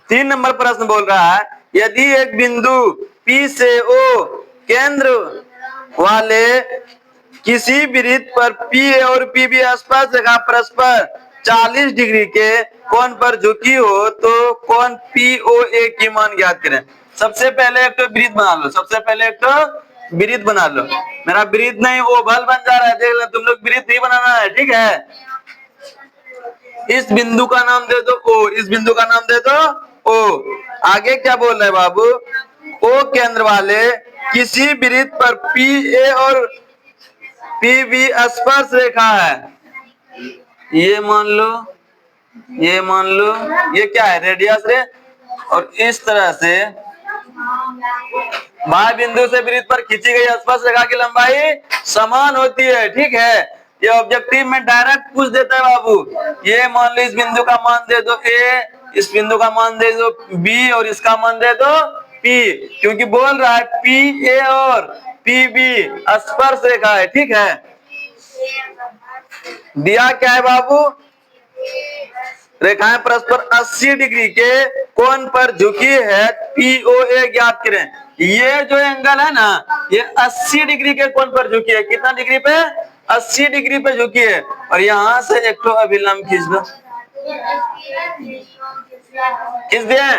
3 number प्रश्न बोल रहा है, यदि एक बिंदु P से O केंद्र वाले किसी वृत्त पर P और PB स्पर्श रेखा परस्पर 40 डिग्री के कोण पर झुकी हो तो कोण POA की मान ज्ञात करें। सबसे पहले एक तो वृत्त बना लो, सबसे पहले एक तो वृत्त बना लो। मेरा वृत्त नहीं ओवल बन जा रहा है, देख लो तुम लोग वृत्त ही बनाना है, ठीक है। इस बिंदु का नाम दे दो O, इस बिंदु का नाम दे दो O। आगे क्या बोल रहे हैं बाबू, O केंद्र वाले किसी वृत्त पर PA और PB स्पर्श रेखा है, ये मान लो, ये मान लो, ये क्या है रेडियस रे, और इस तरह से बाह्य बिंदु से वृत्त पर खींची गई स्पर्श रेखा की लंबाई समान होती है, ठीक है। ये ऑब्जेक्टिव में डायरेक्ट पूछ देता है बाबू। ये मान लो इस बिंदु का मान दे दो A, इस बिंदु का मान दे दो B और इसका मान दे दो P, क्योंकि बोल रहा है PA और PB स्पर्श रेखा है, ठीक है। दिया क्या है बाबू, रेखाएं परस्पर 80 डिग्री के कोण पर झुकी है, POA ज्ञात करें। ये जो एंगल है ना, ये 80 डिग्री के कोण पर झुकी है। कितना डिग्री पे, 80 डिग्री पे झुकी है। और यहां से एक तो अभिलंब खींच दो, खींच दिए।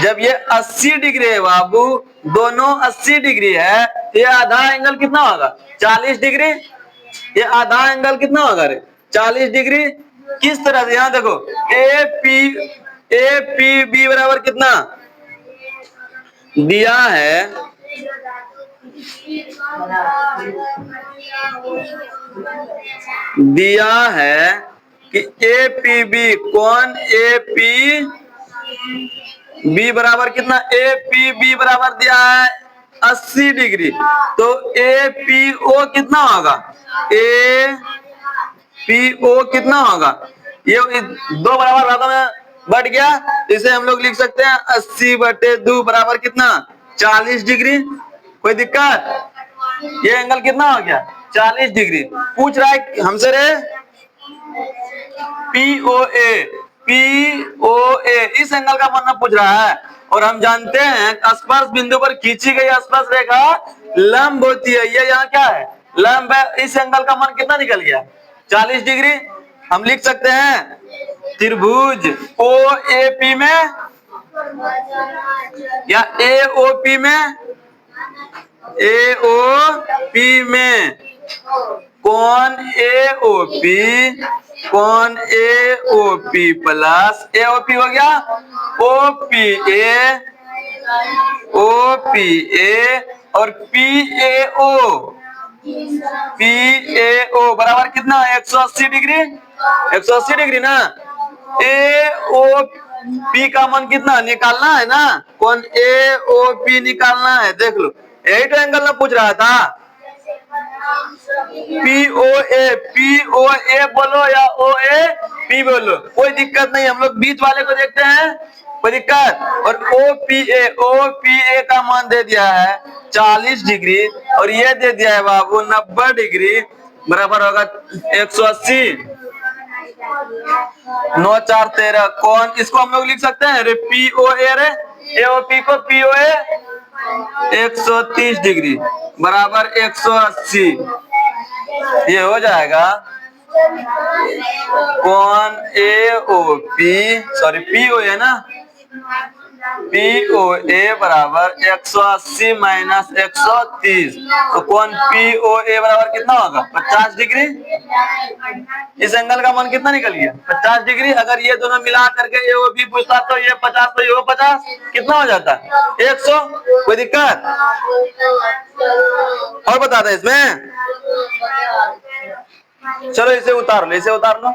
जब ये 80 डिग्री है बाबू, दोनों 80 डिग्री है, ये आधा एंगल कितना होगा, 40 डिग्री। ये आधा एंगल कितना होगा रे, 40 डिग्री। किस तरह से, यहां देखो APB बराबर कितना दिया है, दिया है कि APB कोण APB बराबर कितना, APB बराबर दिया है 80 डिग्री, तो APO कितना होगा, APO कितना होगा, ये दो बराबर भागों में बढ़ गया, इसे हम लोग लिख सकते हैं 80/2 बराबर कितना, 40 डिग्री। कोई दिक्कत, ये एंगल कितना हो गया, 40 डिग्री। पूछ रहा है हमसे रे POA इस एंगल का मान पूछ रहा है। और हम जानते हैं स्पर्श बिंदु पर खींची गई स्पर्श रेखा लंब होती है, ये यहाँ क्या है, लंब है। इस एंगल का मान कितना निकल गया, 40 डिग्री। हम लिख सकते हैं त्रिभुज OAP में या AOP में, AOP में कोण AOP प्लस AOP हो गया OPA और PAO बराबर कितना, 180 डिग्री, 180 डिग्री ना। AOP का मान कितना निकालना है ना, कौन AOP निकालना है, देख लो यही तो एंगल ना पूछ रहा था। POA बोलो या OAP बोलो, कोई दिक्कत नहीं, हम लोग बीच वाले को देखते हैं, कोई दिक्कत। और OPA का मान दे दिया है 40 डिग्री और ये दे दिया है बाबू 90 डिग्री, बराबर होगा 180, 9 4 13। कौन, इसको हम लोग लिख सकते हैं रे POA रे, AOP को POA 130 डिग्री बराबर 180, ये हो जाएगा कौन AOP, सॉरी POA ना, POA बराबर 180 माइनस 130, तो कौन POA बराबर कितना होगा, 50 डिग्री। इस एंगल का मान कितना निकल गया, 50 डिग्री। अगर ये दोनों मिला करके AOP पूछता तो ये 50 तो ये 50, कितना हो जाता, 100। कोई दिक्कत और बता दे इसमें, चलो इसे उतार लो, इसे उतार लो।